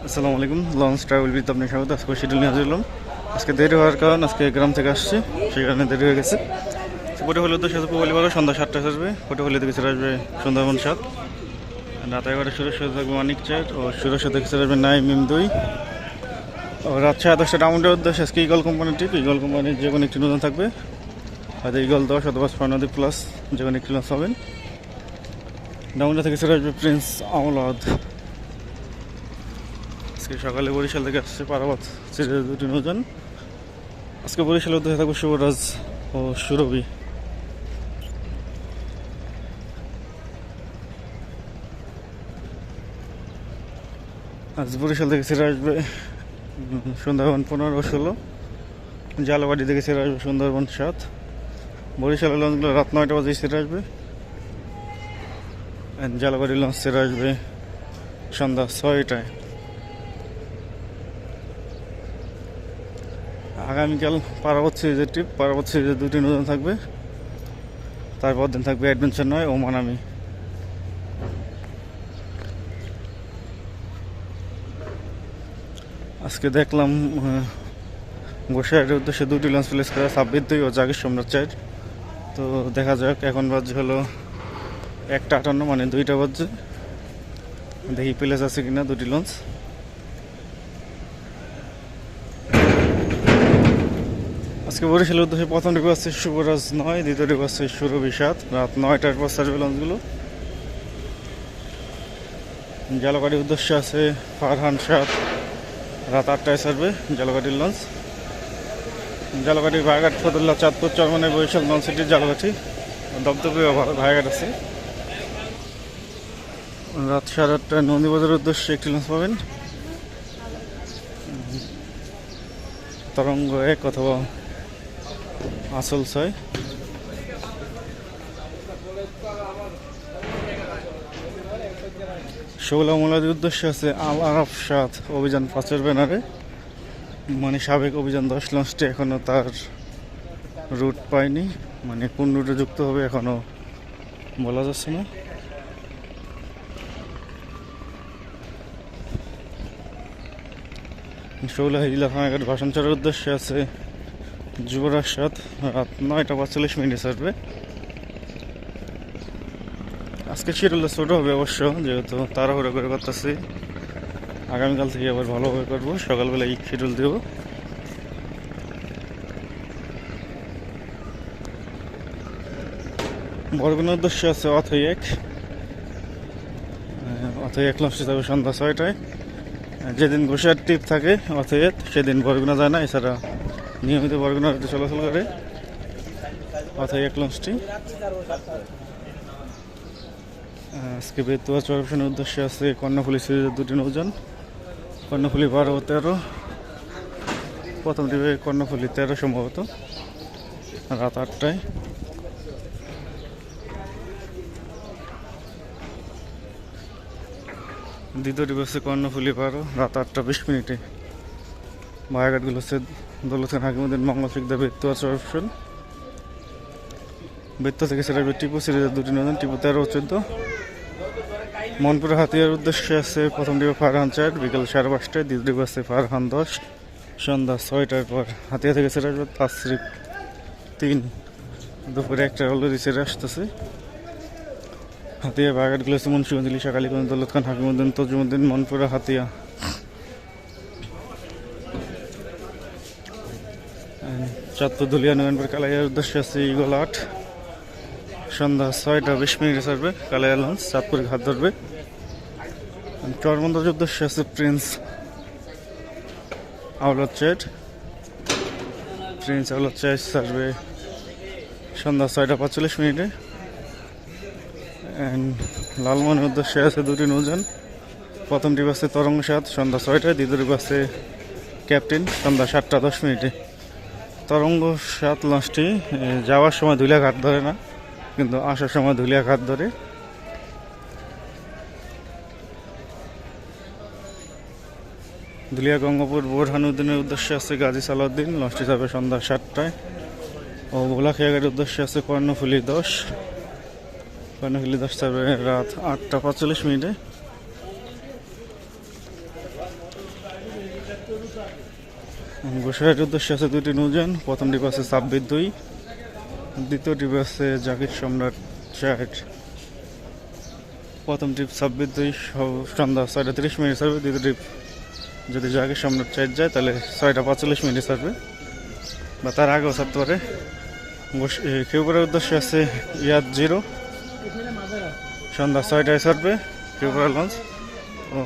আসসালামু আলাইকুম। Launch travel বিথ আপনার স্বাগত। আজকে শিডিউল নিয়ে হাজির হলাম। আজকে দেরি হওয়ার কারণ আজকে গ্রাম থেকে আসছে, সেই কারণে দেরি হয়ে গেছে। পটে হলে উদ্দেশ্যে আসবে পরিবার সন্ধ্যা 7টায় আসবে। পটে হলে থেকে চলে আসবে সুন্দরবন 7। রাত 11টায় সুরের সাথে থাকবে মানিক চার ও সুরের সাথে চলে আসবে নাইমিম 2। ও রাত 10:30 ডাউনটার উদ্দেশ্যে আজকে ইগল কোম্পানির ট্রিপ। ইগল কোম্পানির যে কোনো একটি নতুন থাকবে, হয়তো ইগল 10 অথবা স্বর্ণদ্বীপ প্লাস যে কোনো একটি লঞ্চ পাবেন। ডাউনটা থেকে চলে আসবে প্রিন্স আমলাদ। আজকে সকালে বরিশাল থেকে আসছে পারাবাত সিরিজের দুটি নৌযান। আজকে বরিশালের উদ্দেশ্যে থাকবে শুভরাজ ও সুরভি। আজ বরিশাল থেকে ছেড়ে আসবে সুন্দরবন 15 ও 16। জালবাড়ি থেকে ছেড়ে আসবে সুন্দরবন 7। বরিশালের লঞ্চগুলো রাত 9টা বাজে ছেড়ে আসবে। জালবাড়ির লঞ্চ ছেড়ে আসবে সন্ধ্যা 6টায়। আগামীকাল পারাবত সিরিজের ট্রিপ। পারাবত সিরিজের দুটি নতুন থাকবে। তারপর দিন থাকবে অ্যাডভেঞ্চার 9 ও মানামি। আজকে দেখলাম গোসাইয়ের উদ্দেশ্যে দুটি লঞ্চ প্লেস করা, 26 ও জাগির সম্রাট 4। তো দেখা যাক, এখন বাজে হলো 1:58, মানে 2টা বাজছে। দেখি প্লেস আছে কিনা দুটি লঞ্চ। আজকে বরিশালের উদ্দেশ্যে প্রথম ডিপো আছে শুভরাজ 9, দ্বিতীয় ডিপো আছে সুরভি 7। রাত 9টার পর ছাড়বে লঞ্চগুলো। জালকাঠির উদ্দেশ্যে আছে ফারহান 7, রাত 8টায় ছাড়বে জালকাঠির লঞ্চ। জালকাঠি ভাইঘাট ফতুল্লা চাঁদপুর চরমনে বরিশাল নন সিটির জালকাঠি দপদপে ভাইঘাট আছে। রাত 8:30টায় নন্দীবাজারের উদ্দেশ্যে একটি লঞ্চ পাবেন, তরঙ্গ 1 অথবা আসল 6। শোলা মোলাদের উদ্দেশ্যে আছে আল আরাফ 7, অভিযান 5-এর ব্যানারে। মানে সাবেক অভিযান 10 লঞ্চটি এখনও তার রুট পায়নি, মানে কোন রুটে যুক্ত হবে এখনও বলা যাচ্ছে না। শৌলা হিলা ফাঁকাঘাট ভাষণচরের উদ্দেশ্যে আছে যুবরাজ 7, রাত 9:45 ছাড়বে। আজকে শিডিউলটা ছোটো হবে অবশ্য, যেহেতু তাড়াহুড়ো করে করতেছি। আগামীকাল থেকে আবার ভালোভাবে করবো, সকালবেলা এই শিডিউল দেব। বরগুনার উদ্দেশ্যে আছে অথই 1। অথই 1 লঞ্চটি যাবে সন্ধ্যা 6টায়। যেদিন ঘোষার ট্রিপ থাকে অথই 1, সেদিন বরগুনা যায় না, এছাড়া নিয়মিত বরগুনার চলাচল করে অথই 1 লঞ্চটি। আজকে বেতুয়া চরপশনের উদ্দেশ্যে আছে কর্ণফুলী সিরিজের দুটি নৌযান। কর্ণফুলী 12 ও 13। প্রথম ডিপে কর্ণফুলী 13 সম্ভবত, রাত 8টায়। দ্বিতীয় ডিপে হচ্ছে কর্ণফুলী 12, রাত 8:20। ভাইঘাটগুলো হচ্ছে দৌলত খান হাকিমুদ্দিন মঙ্গল শিকদার বেতুয়া চরপশন। বেতুয়া থেকে সেটা টিপু সিরিজের দুটি নৌযান, টিপু 13 ও 14। মনপুরা হাতিয়ার উদ্দেশ্যে আছে প্রথম ডিপে ফারহান 4, বিকেল 5:30টায়। দ্বিতীয় ডিপে আছে ফারহান 10, সন্ধ্যা 6টার পর। হাতিয়া থেকে ছেড়ে আসবে তাসরিফ 3, দুপুরে 1টায় অলরেডি ছেড়ে আসতেছে। হাতিয়া বাগাটগুলো হচ্ছে মুন্সিগঞ্জ, ইলিশা, কালীগঞ্জ, দৌলত খান হাকিমুদ্দিন, তজুমুদ্দিন, মনপুরা, হাতিয়া। চাঁদপুর ধুলিয়া নয়নপুর কালাইয়ার উদ্দেশ্যে আছে ইগল 8, সন্ধ্যা 6:20 ছাড়বে কালাইয়া লঞ্চ, চাঁদপুরে ঘাট ধরবে। চরবন্দরের উদ্দেশ্যে আছে প্রিন্স আওলাদ 4। প্রিন্স আওলাদ 4 ছাড়বে সন্ধ্যা 6:45। লালমনের উদ্দেশ্যে আছে দুটি নৌযান। প্রথম ডিপ আছে তরঙ্গ 7, সন্ধ্যা 6টায়। দ্বিতীয় ডিপ আছে ক্যাপ্টেন, সন্ধ্যা 7:10। তরঙ্গ 7 লঞ্চটি যাওয়ার সময় ধুলিয়া ঘাট ধরে না, কিন্তু আসার সময় ধুলিয়া ঘাট ধরে। ধুলিয়া গঙ্গাপুর বোরহানুদ্দিনের উদ্দেশ্যে আছে গাজী সালাউদ্দিন, লঞ্চটি যাবে সন্ধ্যা 7টায়। ও ভোলাখিয়াঘাটের উদ্দেশ্যে আছে কর্ণফুলী 10, কর্ণফুলী 10 যাবে রাত 8:45। গোসাইয়ের উদ্দেশ্যে আছে 2টি নৌযান। প্রথম ডিপ আছে 26-2, দ্বিতীয় ডিপে আছে জাকির সম্রাট 4। প্রথম ট্রিপ 26-2 সন্ধ্যা 6:30 ছাড়বে। দ্বিতীয় ট্রিপ যদি জাকির সম্রাট 4 যায় তাহলে 6:45 ছাড়বে, বা তার আগেও ছাড়তে পারে। কেউপাড়ার উদ্দেশ্যে আছে ইয়াদ 0, সন্ধ্যা 6টায় ছাড়বে কেউপাড়া লঞ্চ। ও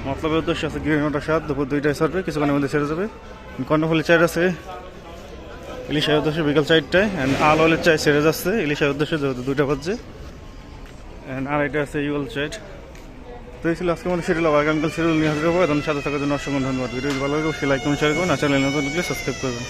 মতলবের উদ্দেশ্যে আছে গিরিনটা 7, দুপুর 2টায় ছাড়বে, কিছুক্ষণের মধ্যে ছেড়ে যাবে। কর্ণফুলি 4 আছে ইলিশার উদ্দেশ্যে বিকাল 4টায়, অ্যান্ড আলওয়ালের 4 ছেড়ে যাচ্ছে ইলিশার উদ্দেশ্যে, যেহেতু 2টা বাজছে। অ্যান্ড আড়াইটা আছে ইউএল 4। তো এই ছিল আজকে আমাদের শিডিউল। আগামীকাল শিডিউল নিয়ে হাজির হবো। এখন সাথে থাকার জন্য অসংখ্য ধন্যবাদ। ভিডিও ভালো লাগে অবশ্যই লাইক কমেন্ট শেয়ার করুন, আর চ্যানেল নতুন সাবস্ক্রাইব করবেন।